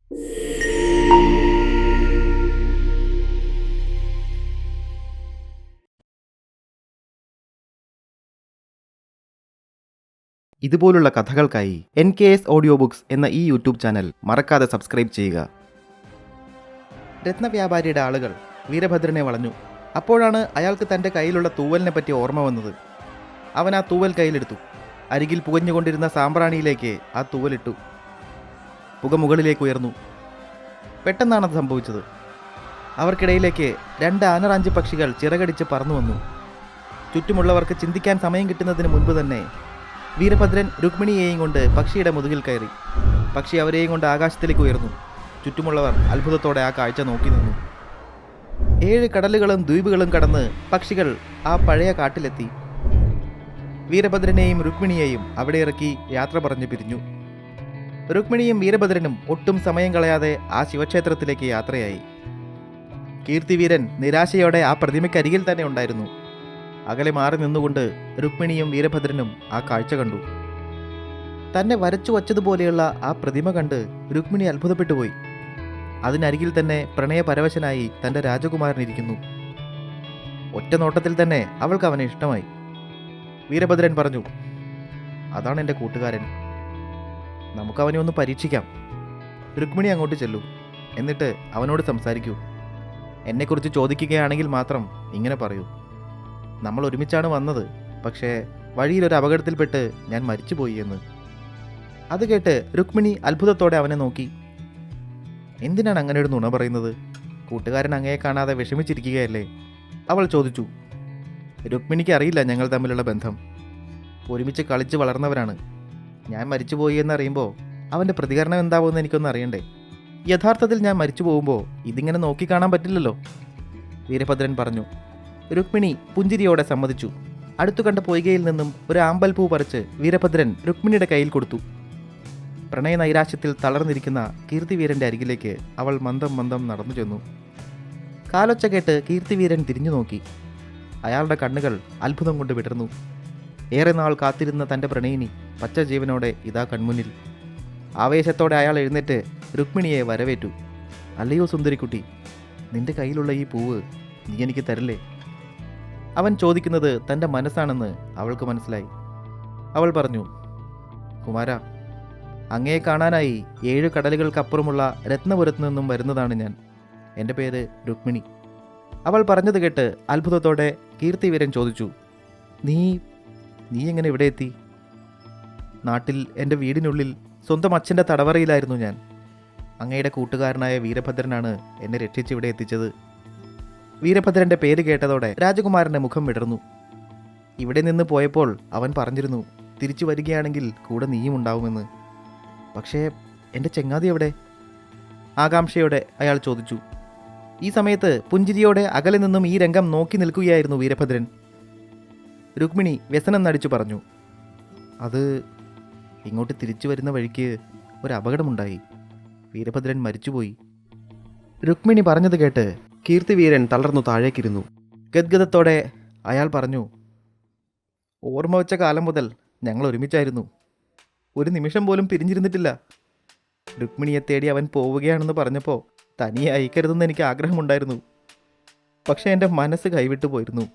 ഇതുപോലുള്ള കഥകൾക്കായി NKS audio books എന്ന ഈ യൂട്യൂബ് ചാനൽ മറക്കാതെ സബ്സ്ക്രൈബ് ചെയ്യുക. രത്നവ്യാപാരിയുടെ ആളുകൾ വീരഭദ്രനെ വളഞ്ഞു. അപ്പോഴാണ് അയാൾക്ക് തൻ്റെ കയ്യിലുള്ള തൂവലിനെ പറ്റി ഓർമ്മ വന്നത്. അവൻ ആ തൂവൽ കയ്യിലെടുത്തു. അരികിൽ പുകഞ്ഞുകൊണ്ടിരുന്ന സാമ്പ്രാണിയിലേക്ക് ആ തൂവലിട്ടു. പുക മുകളിലേക്ക് ഉയർന്നു. പെട്ടെന്നാണത് സംഭവിച്ചത്. അവർക്കിടയിലേക്ക് 2 ആനറാഞ്ചി പക്ഷികൾ ചിറകടിച്ച് പറന്നു വന്നു. ചുറ്റുമുള്ളവർക്ക് ചിന്തിക്കാൻ സമയം കിട്ടുന്നതിന് മുൻപ് തന്നെ വീരഭദ്രൻ രുക്മിണിയെയും കൊണ്ട് പക്ഷിയുടെ മുതുകിൽ കയറി. പക്ഷി അവരെയും കൊണ്ട് ആകാശത്തിലേക്ക് ഉയർന്നു. ചുറ്റുമുള്ളവർ അത്ഭുതത്തോടെ ആ കാഴ്ച നോക്കി നിന്നു. 7 കടലുകളും ദ്വീപുകളും കടന്ന് പക്ഷികൾ ആ പഴയ കാട്ടിലെത്തി. വീരഭദ്രനെയും രുക്മിണിയെയും അവിടെ ഇറക്കി യാത്ര പറഞ്ഞു പിരിഞ്ഞു. രുക്മിണിയും വീരഭദ്രനും ഒട്ടും സമയം കളയാതെ ആ ശിവക്ഷേത്രത്തിലേക്ക് യാത്രയായി. കീർത്തിവീരൻ നിരാശയോടെ ആ പ്രതിമയ്ക്കരികിൽ തന്നെ ഉണ്ടായിരുന്നു. അകലെ മാറി നിന്നുകൊണ്ട് രുക്മിണിയും വീരഭദ്രനും ആ കാഴ്ച കണ്ടു. തന്നെ വരച്ചു വച്ചതുപോലെയുള്ള ആ പ്രതിമ കണ്ട് രുക്മിണി അത്ഭുതപ്പെട്ടുപോയി. അതിനരികിൽ തന്നെ പ്രണയപരവശനായി തൻ്റെ രാജകുമാരനിരിക്കുന്നു. ഒറ്റ നോട്ടത്തിൽ തന്നെ അവൾക്ക് അവനെ ഇഷ്ടമായി. വീരഭദ്രൻ പറഞ്ഞു, അതാണ് എൻ്റെ കൂട്ടുകാരൻ, നമുക്കവനെ ഒന്ന് പരീക്ഷിക്കാം. രുക്മിണി അങ്ങോട്ട് ചെല്ലൂ, എന്നിട്ട് അവനോട് സംസാരിക്കൂ. എന്നെക്കുറിച്ച് ചോദിക്കുകയാണെങ്കിൽ മാത്രം ഇങ്ങനെ പറയൂ. നമ്മൾ ഒരുമിച്ചാണ് വന്നത്, പക്ഷേ വഴിയിലൊരു അപകടത്തിൽപ്പെട്ട് ഞാൻ മരിച്ചുപോയി എന്ന്. അത് കേട്ട് രുക്മിണി അത്ഭുതത്തോടെ അവനെ നോക്കി. എന്തിനാണ് അങ്ങനെ ഒരു നുണ പറയുന്നത്? കൂട്ടുകാരൻ അങ്ങയെ കാണാതെ വിഷമിച്ചിരിക്കുകയല്ലേ? അവൾ ചോദിച്ചു. രുക്മിണിക്ക് അറിയില്ല ഞങ്ങൾ തമ്മിലുള്ള ബന്ധം. ഒരുമിച്ച് കളിച്ച് വളർന്നവരാണ്. ഞാൻ മരിച്ചുപോയി എന്നറിയുമ്പോൾ അവൻ്റെ പ്രതികരണം എന്താവുമെന്ന് എനിക്കൊന്ന് അറിയണ്ടേ? യഥാർത്ഥത്തിൽ ഞാൻ മരിച്ചു പോകുമ്പോൾ ഇതിങ്ങനെ നോക്കിക്കാണാൻ പറ്റില്ലല്ലോ, വീരഭദ്രൻ പറഞ്ഞു. രുക്മിണി പുഞ്ചിരിയോടെ സമ്മതിച്ചു. അടുത്തു കണ്ട പൊയ്കയിൽ നിന്നും ഒരു ആമ്പൽ പൂ പറിച്ച് വീരഭദ്രൻ രുക്മിണിയുടെ കയ്യിൽ കൊടുത്തു. പ്രണയ നൈരാശ്യത്തിൽ തളർന്നിരിക്കുന്ന കീർത്തിവീരൻ്റെ അരികിലേക്ക് അവൾ മന്ദം മന്ദം നടന്നു ചെന്നു. കാലൊച്ച കേട്ട് കീർത്തിവീരൻ തിരിഞ്ഞു നോക്കി. അയാളുടെ കണ്ണുകൾ അത്ഭുതം കൊണ്ട് വിടർന്നു. ഏറെ നാൾ കാത്തിരുന്ന തൻ്റെ പ്രണയിനി പച്ച ജീവനോടെ ഇതാ കൺമുന്നിൽ. ആവേശത്തോടെ അയാൾ എഴുന്നേറ്റ് രുക്മിണിയെ വരവേറ്റു. അല്ലയോ സുന്ദരിക്കുട്ടി, നിന്റെ കയ്യിലുള്ള ഈ പൂവ് നീ എനിക്ക് തരില്ലേ? അവൻ ചോദിക്കുന്നത് തൻ്റെ മനസ്സാണെന്ന് അവൾക്ക് മനസ്സിലായി. അവൾ പറഞ്ഞു, കുമാര, അങ്ങയെ കാണാനായി 7 കടലുകൾക്കപ്പുറമുള്ള രത്നപുരത്തു നിന്നും വരുന്നതാണ് ഞാൻ. എൻ്റെ പേര് രുക്മിണി. അവൾ പറഞ്ഞത് കേട്ട് അത്ഭുതത്തോടെ കീർത്തിവീരൻ ചോദിച്ചു, നീ എങ്ങനെ ഇവിടെ എത്തി? നാട്ടിൽ എൻ്റെ വീടിനുള്ളിൽ സ്വന്തം അച്ഛൻ്റെ തടവറയിലായിരുന്നു ഞാൻ. അങ്ങയുടെ കൂട്ടുകാരനായ വീരഭദ്രനാണ് എന്നെ രക്ഷിച്ച് ഇവിടെ എത്തിച്ചത്. വീരഭദ്രൻ്റെ പേര് കേട്ടതോടെ രാജകുമാരൻ്റെ മുഖം വിടർന്നു. ഇവിടെ നിന്ന് പോയപ്പോൾ അവൻ പറഞ്ഞിരുന്നു, തിരിച്ചു വരികയാണെങ്കിൽ കൂടെ നീയും ഉണ്ടാവുമെന്ന്. പക്ഷേ എൻ്റെ ചെങ്ങാതി എവിടെ? ആകാംക്ഷയോടെ അയാൾ ചോദിച്ചു. ഈ സമയത്ത് പുഞ്ചിരിയോടെ അകലെ നിന്നും ഈ രംഗം നോക്കി നിൽക്കുകയായിരുന്നു വീരഭദ്രൻ. രുക്മിണി വ്യസനം നടിച്ചു പറഞ്ഞു, അത് ഇങ്ങോട്ട് തിരിച്ചു വരുന്ന വഴിക്ക് ഒരു അപകടമുണ്ടായി. വീരഭദ്രൻ മരിച്ചുപോയി. രുക്മിണി പറഞ്ഞത് കേട്ട് കീർത്തിവീരൻ തളർന്നു താഴേക്കിരുന്നു. ഗദ്ഗദത്തോടെ അയാൾ പറഞ്ഞു, ഓർമ്മ വെച്ച കാലം മുതൽ ഞങ്ങൾ ഒരുമിച്ചായിരുന്നു. ഒരു നിമിഷം പോലും പിരിഞ്ഞിരുന്നിട്ടില്ല. രുക്മിണിയെ തേടി അവൻ പോവുകയാണെന്ന് പറഞ്ഞപ്പോൾ തനിയെ അയക്കരുതെന്ന് എനിക്ക് ആഗ്രഹമുണ്ടായിരുന്നു. പക്ഷേ എൻ്റെ മനസ്സ് കൈവിട്ടു പോയിരുന്നു.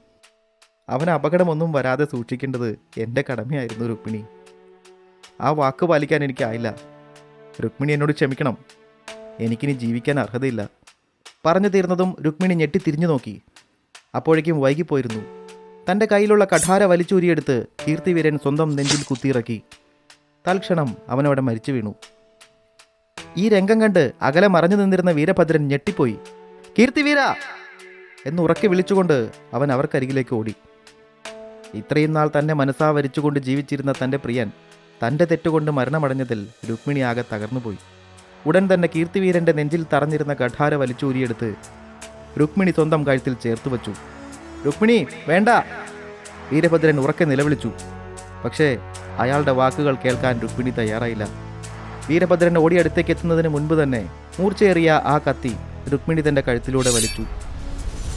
അവന് അപകടമൊന്നും വരാതെ സൂക്ഷിക്കേണ്ടത് എൻ്റെ കടമയായിരുന്നു രുക്മിണി. ആ വാക്ക് പാലിക്കാൻ എനിക്കായില്ല. രുക്മിണി എന്നോട് ക്ഷമിക്കണം. എനിക്കിനി ജീവിക്കാൻ അർഹതയില്ല. പറഞ്ഞു തീർന്നതും രുക്മിണി ഞെട്ടിത്തിരിഞ്ഞു നോക്കി. അപ്പോഴേക്കും വൈകിപ്പോയിരുന്നു. തൻ്റെ കയ്യിലുള്ള കഠാര വലിച്ചൂരിയെടുത്ത് കീർത്തിവീരൻ സ്വന്തം നെഞ്ചിൽ കുത്തിയിറക്കി. തൽക്ഷണം അവനവിടെ മരിച്ചു വീണു. ഈ രംഗം കണ്ട് അകലെ മറഞ്ഞു നിന്നിരുന്ന വീരഭദ്രൻ ഞെട്ടിപ്പോയി. കീർത്തിവീര എന്ന് ഉറക്കെ വിളിച്ചുകൊണ്ട് അവൻ അവർക്കരികിലേക്ക് ഓടി. ഇത്രയും നാൾ തന്നെ മനസ്സാ വരിച്ചുകൊണ്ട് ജീവിച്ചിരുന്ന തൻ്റെ പ്രിയൻ തൻ്റെ തെറ്റുകൊണ്ട് മരണമടഞ്ഞതിൽ രുക്മിണി ആകെ തകർന്നുപോയി. ഉടൻ തന്നെ കീർത്തിവീരൻ്റെ നെഞ്ചിൽ തറഞ്ഞിരുന്ന കഠാര വലിച്ചൂരിയെടുത്ത് രുക്മിണി സ്വന്തം കഴുത്തിൽ ചേർത്ത് വച്ചു. രുക്മിണി വേണ്ട! വീരഭദ്രൻ ഉറക്കെ നിലവിളിച്ചു. പക്ഷേ അയാളുടെ വാക്കുകൾ കേൾക്കാൻ രുക്മിണി തയ്യാറായില്ല. വീരഭദ്രൻ ഓടിയടുത്തേക്ക് എത്തുന്നതിന് മുൻപ് തന്നെ മൂർച്ചയേറിയ ആ കത്തി രുക്മിണി തൻ്റെ കഴുത്തിലൂടെ വലിച്ചു.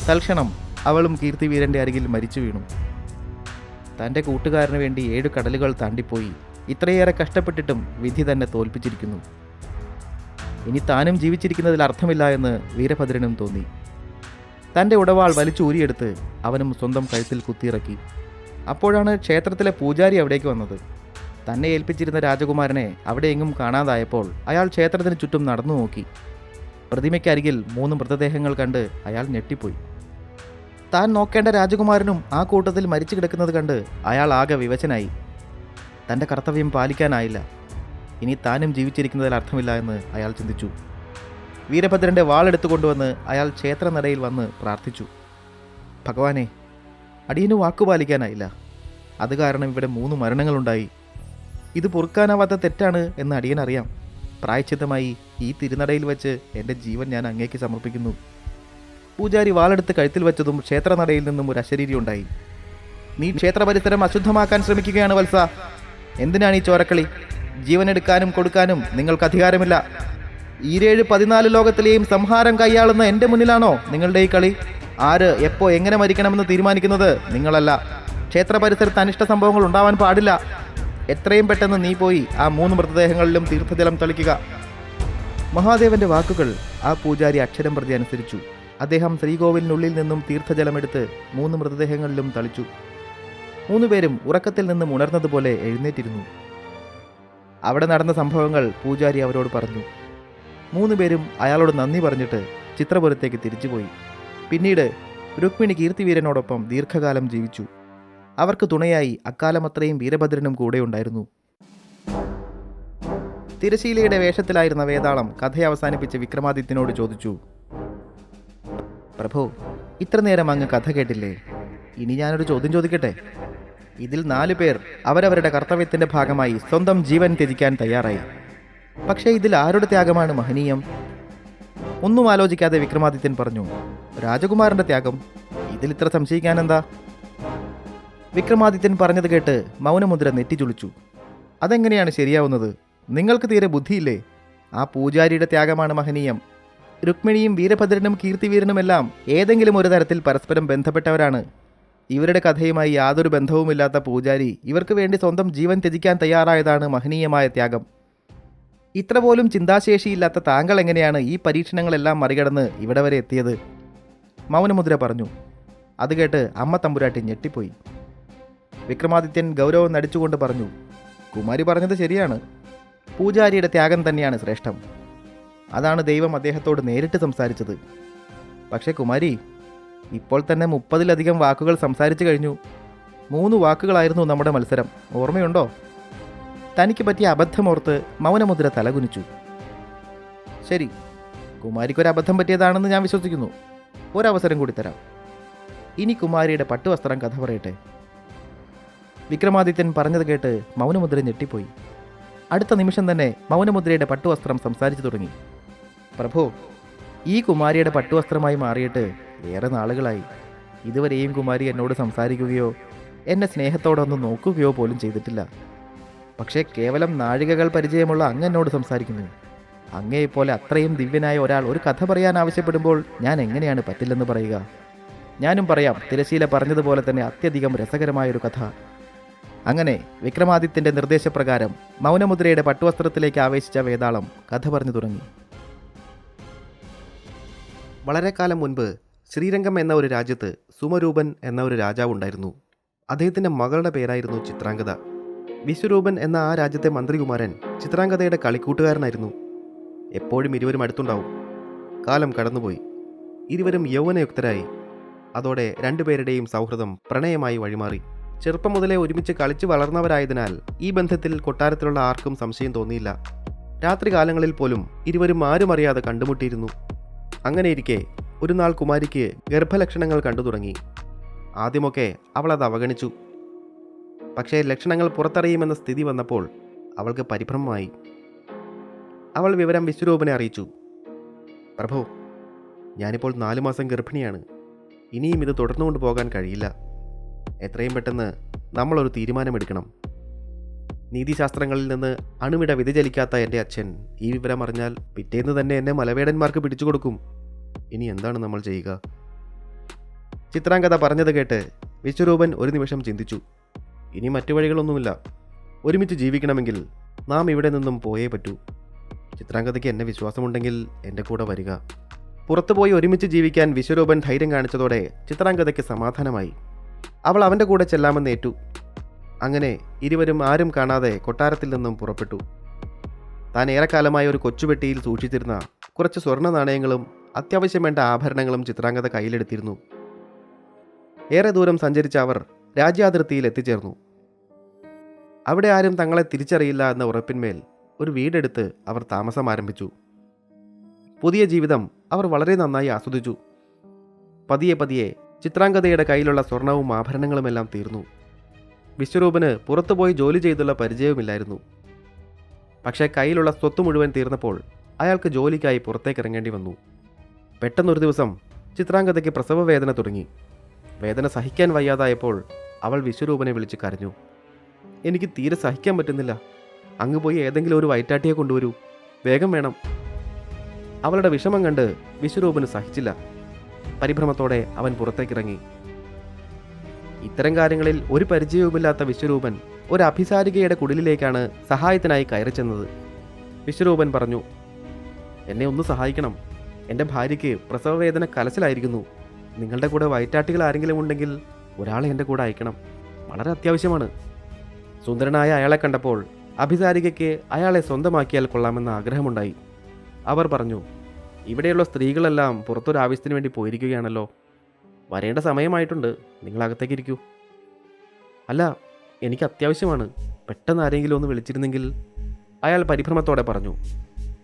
തൽക്ഷണം അവളും കീർത്തിവീരൻ്റെ അരികിൽ മരിച്ചു വീണു. തൻ്റെ കൂട്ടുകാരന് വേണ്ടി 7 കടലുകൾ താണ്ടിപ്പോയി ഇത്രയേറെ കഷ്ടപ്പെട്ടിട്ടും വിധി തന്നെ തോൽപ്പിച്ചിരിക്കുന്നു. ഇനി താനും ജീവിച്ചിരിക്കുന്നതിൽ അർത്ഥമില്ല എന്ന് വീരഭദ്രനും തോന്നി. തൻ്റെ ഉടവാൾ വലിച്ചൂരിയെടുത്ത് അവനും സ്വന്തം കഴുത്തിൽ കുത്തിയിറക്കി. അപ്പോഴാണ് ക്ഷേത്രത്തിലെ പൂജാരി അവിടേക്ക് വന്നത്. തന്നെ ഏൽപ്പിച്ചിരുന്ന രാജകുമാരനെ അവിടെ എങ്ങും കാണാതായപ്പോൾ അയാൾ ക്ഷേത്രത്തിന് ചുറ്റും നടന്നു നോക്കി. പ്രതിമയ്ക്കരികിൽ 3 മൃതദേഹങ്ങൾ കണ്ട് അയാൾ ഞെട്ടിപ്പോയി. താൻ നോക്കേണ്ട രാജകുമാരനും ആ കൂട്ടത്തിൽ മരിച്ചു കിടക്കുന്നത് കണ്ട് അയാൾ ആകെ വിവശനായി. തൻ്റെ കർത്തവ്യം പാലിക്കാനായില്ല. ഇനി താനും ജീവിച്ചിരിക്കുന്നതിൽ അർത്ഥമില്ല എന്ന് അയാൾ ചിന്തിച്ചു. വീരഭദ്രൻ്റെ വാളെടുത്തു കൊണ്ടുവന്ന് അയാൾ ക്ഷേത്രനടയിൽ വന്ന് പ്രാർത്ഥിച്ചു. ഭഗവാനെ, അടിയന് വാക്കുപാലിക്കാനായില്ല. അത് കാരണം ഇവിടെ 3 മരണങ്ങളുണ്ടായി. ഇത് പൊറുക്കാനാവാത്ത തെറ്റാണ് എന്ന് അടിയനറിയാം. പ്രായശ്ചിത്തമായി ഈ തിരുനടയിൽ വെച്ച് എൻ്റെ ജീവൻ ഞാൻ അങ്ങേക്ക് സമർപ്പിക്കുന്നു. പൂജാരി വാളെടുത്ത് കഴുത്തിൽ വെച്ചതും ക്ഷേത്രനടയിൽ നിന്നും ഒരു അശരീരി ഉണ്ടായി. നീ ക്ഷേത്ര പരിസരം അശുദ്ധമാക്കാൻ ശ്രമിക്കുകയാണ് വത്സ. എന്തിനാണ് ഈ ചോരക്കളി? ജീവനെടുക്കാനും കൊടുക്കാനും നിങ്ങൾക്ക് അധികാരമില്ല. 14 ലോകത്തിലെയും സംഹാരം കൈയാളുന്ന എൻ്റെ മുന്നിലാണോ നിങ്ങളുടെ ഈ കളി? ആര് എപ്പോ എങ്ങനെ മരിക്കണമെന്ന് തീരുമാനിക്കുന്നത് നിങ്ങളല്ല. ക്ഷേത്ര പരിസരത്ത് അനിഷ്ട സംഭവങ്ങൾ ഉണ്ടാവാൻ പാടില്ല. എത്രയും പെട്ടെന്ന് നീ പോയി ആ 3 മൃതദേഹങ്ങളിലും തീർത്ഥജലം തളിക്കുക. മഹാദേവന്റെ വാക്കുകൾ ആ പൂജാരി അക്ഷരം പ്രതി അനുസരിച്ചു. അദ്ദേഹം ശ്രീകോവിലിനുള്ളിൽ നിന്നും തീർത്ഥജലമെടുത്ത് 3 മൃതദേഹങ്ങളിലും തളിച്ചു. 3 പേരും ഉറക്കത്തിൽ നിന്നും ഉണർന്നതുപോലെ എഴുന്നേറ്റിരുന്നു. അവിടെ നടന്ന സംഭവങ്ങൾ പൂജാരി അവരോട് പറഞ്ഞു. 3 പേരും അയാളോട് നന്ദി പറഞ്ഞിട്ട് ചിത്രപുരത്തേക്ക് തിരിച്ചുപോയി. പിന്നീട് രുക്മിണി കീർത്തിവീരനോടൊപ്പം ദീർഘകാലം ജീവിച്ചു. അവർക്ക് തുണയായി അക്കാലമത്രയും വീരഭദ്രനും കൂടെ ഉണ്ടായിരുന്നു. തിരശീലയുടെ വേഷത്തിലായിരുന്ന വേതാളം കഥ അവസാനിപ്പിച്ച് വിക്രമാദിത്യനോട് ചോദിച്ചു, പ്രഭു, ഇത്ര നേരം അങ്ങ് കഥ കേട്ടില്ലേ? ഇനി ഞാനൊരു ചോദ്യം ചോദിക്കട്ടെ. ഇതിൽ 4 പേർ അവരവരുടെ കർത്തവ്യത്തിൻ്റെ ഭാഗമായി സ്വന്തം ജീവൻ ത്യജിക്കാൻ തയ്യാറായി. പക്ഷേ ഇതിൽ ആരുടെ ത്യാഗമാണ് മഹനീയം? ഒന്നും ആലോചിക്കാതെ വിക്രമാദിത്യൻ പറഞ്ഞു, രാജകുമാരൻ്റെ ത്യാഗം. ഇതിൽ ഇത്ര സംശയിക്കാനെന്താ? വിക്രമാദിത്യൻ പറഞ്ഞത് കേട്ട് മൗനമുദ്ര നെറ്റിച്ചുളിച്ചു. അതെങ്ങനെയാണ് ശരിയാവുന്നത്? നിങ്ങൾക്ക് തീരെ ബുദ്ധിയില്ലേ? ആ പൂജാരിയുടെ ത്യാഗമാണ് മഹനീയം. രുക്മിണിയും വീരഭദ്രനും കീർത്തിവീരനുമെല്ലാം ഏതെങ്കിലും ഒരു തരത്തിൽ പരസ്പരം ബന്ധപ്പെട്ടവരാണ്. ഇവരുടെ കഥയുമായി യാതൊരു ബന്ധവുമില്ലാത്ത പൂജാരി ഇവർക്ക് വേണ്ടി സ്വന്തം ജീവൻ ത്യജിക്കാൻ തയ്യാറായതാണ് മഹനീയമായ ത്യാഗം. ഇത്ര പോലും ചിന്താശേഷിയില്ലാത്ത താങ്കൾ എങ്ങനെയാണ് ഈ പരീക്ഷണങ്ങളെല്ലാം മറികടന്ന് ഇവിടെ വരെ എത്തിയത്? മൗനമുദ്ര പറഞ്ഞു. അത് കേട്ട് അമ്മ തമ്പുരാട്ടി ഞെട്ടിപ്പോയി. വിക്രമാദിത്യൻ ഗൗരവം നടിച്ചുകൊണ്ട് പറഞ്ഞു, കുമാരി പറഞ്ഞത് ശരിയാണ്. പൂജാരിയുടെ ത്യാഗം തന്നെയാണ് ശ്രേഷ്ഠം. അതാണ് ദൈവം അദ്ദേഹത്തോട് നേരിട്ട് സംസാരിച്ചത്. പക്ഷേ കുമാരി, ഇപ്പോൾ തന്നെ 30-ലധികം വാക്കുകൾ സംസാരിച്ചു കഴിഞ്ഞു. 3 വാക്കുകളായിരുന്നു നമ്മുടെ മത്സരം, ഓർമ്മയുണ്ടോ? തനിക്ക് പറ്റിയ അബദ്ധമോർത്ത് മൗനമുദ്ര തലകുനിച്ചു. ശരി, കുമാരിക്കൊരു അബദ്ധം പറ്റിയതാണെന്ന് ഞാൻ വിശ്വസിക്കുന്നു. ഒരവസരം കൂടി തരാം. ഇനി കുമാരിയുടെ പട്ടുവസ്ത്രം കഥ പറയട്ടെ. വിക്രമാദിത്യൻ പറഞ്ഞത് കേട്ട് മൗനമുദ്ര ഞെട്ടിപ്പോയി. അടുത്ത നിമിഷം തന്നെ മൗനമുദ്രയുടെ പട്ടുവസ്ത്രം സംസാരിച്ചു തുടങ്ങി. പ്രഭു, ഈ കുമാരിയുടെ പട്ടുവസ്ത്രമായി മാറിയിട്ട് ഏറെ നാളുകളായി. ഇതുവരെയും കുമാരി എന്നോട് സംസാരിക്കുകയോ എന്നെ സ്നേഹത്തോടൊന്ന് നോക്കുകയോ പോലും ചെയ്തിട്ടില്ല. പക്ഷേ കേവലം നാഴികകൾ പരിചയമുള്ള അങ്ങ് എന്നോട് സംസാരിക്കുന്നു. അങ്ങയെപ്പോലെ അത്രയും ദിവ്യനായ ഒരാൾ ഒരു കഥ പറയാൻ ആവശ്യപ്പെടുമ്പോൾ ഞാൻ എങ്ങനെയാണ് പറ്റില്ലെന്ന് പറയുക? ഞാനും പറയാം, തിരശീല പറഞ്ഞതുപോലെ തന്നെ അത്യധികം രസകരമായൊരു കഥ. അങ്ങനെ വിക്രമാദിത്യൻ്റെ നിർദ്ദേശപ്രകാരം മൗനമുദ്രയുടെ പട്ടുവസ്ത്രത്തിലേക്ക് ആവേശിച്ച വേതാളം കഥ പറഞ്ഞു തുടങ്ങി. വളരെ കാലം മുൻപ് ശ്രീരംഗം എന്ന ഒരു രാജ്യത്ത് സുമരൂപൻ എന്ന ഒരു രാജാവുണ്ടായിരുന്നു. അദ്ദേഹത്തിൻ്റെ മകളുടെ പേരായിരുന്നു ചിത്രാംഗത. വിശ്വരൂപൻ എന്ന ആ രാജ്യത്തെ മന്ത്രികുമാരൻ ചിത്രാംഗതയുടെ കളിക്കൂട്ടുകാരനായിരുന്നു. എപ്പോഴും ഇരുവരും അടുത്തുണ്ടാവും. കാലം കടന്നുപോയി. ഇരുവരും യൗവനയുക്തരായി. അതോടെ 2 പേരുടെയും സൗഹൃദം പ്രണയമായി വഴിമാറി. ചെറുപ്പം മുതലേ ഒരുമിച്ച് കളിച്ചു വളർന്നവരായതിനാൽ ഈ ബന്ധത്തിൽ കൊട്ടാരത്തിലുള്ള ആർക്കും സംശയം തോന്നിയില്ല. രാത്രികാലങ്ങളിൽ പോലും ഇരുവരും ആരും അറിയാതെ കണ്ടുമുട്ടിയിരുന്നു. അങ്ങനെയിരിക്കെ ഒരു നാൾ കുമാരിക്ക് ഗർഭലക്ഷണങ്ങൾ കണ്ടു തുടങ്ങി. ആദ്യമൊക്കെ അവൾ അത് അവഗണിച്ചു. പക്ഷേ ലക്ഷണങ്ങൾ പുറത്തറിയുമെന്ന സ്ഥിതി വന്നപ്പോൾ അവൾക്ക് പരിഭ്രമമായി. അവൾ വിവരം വിശ്വരൂപനെ അറിയിച്ചു. പ്രഭു, ഞാനിപ്പോൾ 4 മാസം ഗർഭിണിയാണ്. ഇനിയും ഇത് തുടർന്നുകൊണ്ട് പോകാൻ കഴിയില്ല. എത്രയും പെട്ടെന്ന് നമ്മളൊരു തീരുമാനമെടുക്കണം. നീതിശാസ്ത്രങ്ങളിൽ നിന്ന് അണുവിട വ്യതിചലിക്കാത്ത എൻ്റെ അച്ഛൻ ഈ വിവരം അറിഞ്ഞാൽ പിറ്റേന്ന് തന്നെ എന്നെ മലവേടന്മാർക്ക് പിടിച്ചു കൊടുക്കും. ഇനി എന്താണ് നമ്മൾ ചെയ്യുക? ചിത്രാംഗത പറഞ്ഞത് കേട്ട് വിശ്വരൂപൻ ഒരു നിമിഷം ചിന്തിച്ചു. ഇനി മറ്റു വഴികളൊന്നുമില്ല. ഒരുമിച്ച് ജീവിക്കണമെങ്കിൽ നാം ഇവിടെ നിന്നും പോയേ പറ്റൂ. ചിത്രാംഗതയ്ക്ക് എന്നെ വിശ്വാസമുണ്ടെങ്കിൽ എൻ്റെ കൂടെ വരിക. പുറത്തുപോയി ഒരുമിച്ച് ജീവിക്കാൻ വിശ്വരൂപൻ ധൈര്യം കാണിച്ചതോടെ ചിത്രാംഗതയ്ക്ക് സമാധാനമായി. അവൾ അവൻ്റെ കൂടെ ചെല്ലാമെന്നേറ്റു. അങ്ങനെ ഇരുവരും ആരും കാണാതെ കൊട്ടാരത്തിൽ നിന്നും പുറപ്പെട്ടു. താൻ ഏറെക്കാലമായ ഒരു കൊച്ചുപെട്ടിയിൽ സൂക്ഷിച്ചിരുന്ന കുറച്ച് സ്വർണ്ണ നാണയങ്ങളും അത്യാവശ്യം വേണ്ട ആഭരണങ്ങളും ചിത്രാംഗത കയ്യിലെടുത്തിരുന്നു. ഏറെ ദൂരം സഞ്ചരിച്ച അവർ രാജ്യാതിർത്തിയിൽ എത്തിച്ചേർന്നു. അവിടെ ആരും തങ്ങളെ തിരിച്ചറിയില്ല എന്ന ഉറപ്പിന്മേൽ ഒരു വീടെടുത്ത് അവർ താമസം ആരംഭിച്ചു. പുതിയ ജീവിതം അവർ വളരെ നന്നായി ആസ്വദിച്ചു. പതിയെ പതിയെ ചിത്രാംഗതയുടെ കയ്യിലുള്ള സ്വർണവും ആഭരണങ്ങളുമെല്ലാം തീർന്നു. വിശ്വരൂപന് പുറത്തുപോയി ജോലി ചെയ്തുള്ള പരിചയവുമില്ലായിരുന്നു. പക്ഷേ കയ്യിലുള്ള സ്വത്ത് മുഴുവൻ തീർന്നപ്പോൾ അയാൾക്ക് ജോലിക്കായി പുറത്തേക്കിറങ്ങേണ്ടി വന്നു. പെട്ടെന്നൊരു ദിവസം ചിത്രാംഗതയ്ക്ക് പ്രസവ വേദന തുടങ്ങി. വേദന സഹിക്കാൻ വയ്യാതായപ്പോൾ അവൾ വിശ്വരൂപനെ വിളിച്ച് കരഞ്ഞു. എനിക്ക് തീരെ സഹിക്കാൻ പറ്റുന്നില്ല, അങ്ങ് പോയി ഏതെങ്കിലും ഒരു വയറ്റാട്ടിയെ കൊണ്ടുവരൂ, വേഗം വേണം. അവളുടെ വിഷമം കണ്ട് വിശ്വരൂപന് സഹിച്ചില്ല. പരിഭ്രമത്തോടെ അവൻ പുറത്തേക്കിറങ്ങി. ഇത്തരം കാര്യങ്ങളിൽ ഒരു പരിചയവുമില്ലാത്ത വിശ്വരൂപൻ ഒരു അഭിസാരികയുടെ കുടിലിലേക്കാണ് സഹായത്തിനായി കയറി ചെന്നത്. വിശ്വരൂപൻ പറഞ്ഞു, എന്നെ ഒന്ന് സഹായിക്കണം, എൻ്റെ ഭാര്യയ്ക്ക് പ്രസവവേദന കലശലായിരിക്കുന്നു. നിങ്ങളുടെ കൂടെ വയറ്റാട്ടികൾ ആരെങ്കിലും ഉണ്ടെങ്കിൽ ഒരാളെ എൻ്റെ കൂടെ അയക്കണം, വളരെ അത്യാവശ്യമാണ്. സുന്ദരനായ അയാളെ കണ്ടപ്പോൾ അഭിസാരികയ്ക്ക് അയാളെ സ്വന്തമാക്കിയാൽ കൊള്ളാമെന്ന ആഗ്രഹമുണ്ടായി. അവർ പറഞ്ഞു, ഇവിടെയുള്ള സ്ത്രീകളെല്ലാം പുറത്തൊരാവശ്യത്തിന് വേണ്ടി പോയിരിക്കുകയാണല്ലോ, വരേണ്ട സമയമായിട്ടുണ്ട്, നിങ്ങൾ അകത്തേക്കിരിക്കൂ. അല്ല, എനിക്ക് അത്യാവശ്യമാണ്, പെട്ടെന്ന് ആരെങ്കിലും ഒന്ന് വിളിച്ചിരുന്നെങ്കിൽ, അയാൾ പരിഭ്രമത്തോടെ പറഞ്ഞു.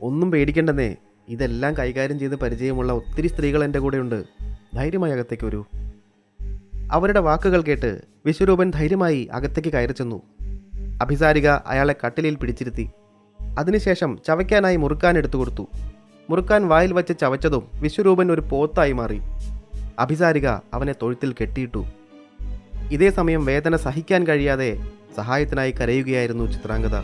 ഒന്നും പേടിക്കേണ്ടെന്നേ, ഇതെല്ലാം കൈകാര്യം ചെയ്ത് പരിചയമുള്ള ഒത്തിരി സ്ത്രീകൾ എൻ്റെ കൂടെയുണ്ട്, ധൈര്യമായി അകത്തേക്ക് വരൂ. അവരുടെ വാക്കുകൾ കേട്ട് വിശ്വരൂപൻ ധൈര്യമായി അകത്തേക്ക് കയറി ചെന്നു. അഭിസാരിക അയാളെ കട്ടിലിൽ പിടിച്ചിരുത്തി. അതിനുശേഷം ചവയ്ക്കാനായി മുറുക്കാൻ എടുത്തു കൊടുത്തു. മുറുക്കാൻ വായിൽ വച്ച് ചവച്ചതും വിശ്വരൂപൻ ഒരു പോത്തായി മാറി. അഭിസാരിക അവനെ തൊഴുത്തിൽ കെട്ടിയിട്ടു. ഇതേ സമയം വേദന സഹിക്കാൻ കഴിയാതെ സഹായത്തിനായി കരയുകയായിരുന്നു ചിത്രാംഗത.